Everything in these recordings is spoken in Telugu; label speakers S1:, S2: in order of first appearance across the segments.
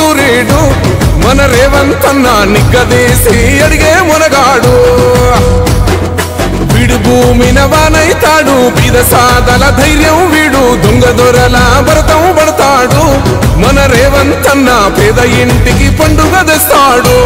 S1: సూర్యుడు మన రేవంతన్న నిగ్గదీసి అడిగే మునగాడు వీడు భూమిన వానైతాడు బీద సాదల ధైర్యం వీడు దొంగ దొరల భరతం పడతాడు మన రేవంతన్న పేద ఇంటికి పండుగ తెస్తాడు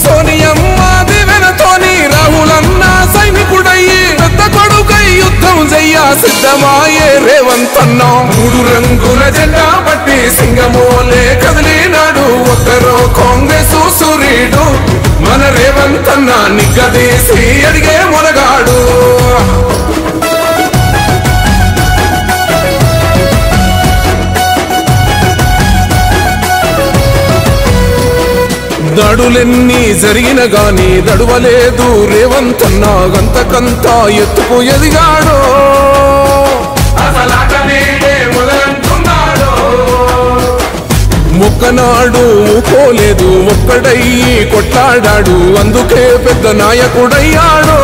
S1: సోనియమ్మ దివెనతోని రాహులన్న సైనికుడయ్యి పెద్ద కొడుకై యుద్ధం చెయ్య సిద్ధమాయే రేవంతన్న మూడు రంగుల జెండా పట్టి సింగమోలే కదిలినాడు ఒక్కరో కాంగ్రెస్ సూర్యుడు మన రేవంతన్న నిగ్గదీసి అడిగే మునగాడు దడులెన్ని జరిగిన గాని దడువలేదు రేవంతన్న గంతకంత ఎత్తుకు ఎదిగాడు మొక్కనాడు మూకోలేదు ఒక్కడయ్యి కొట్లాడాడు అందుకే పెద్ద నాయకుడయ్యాడు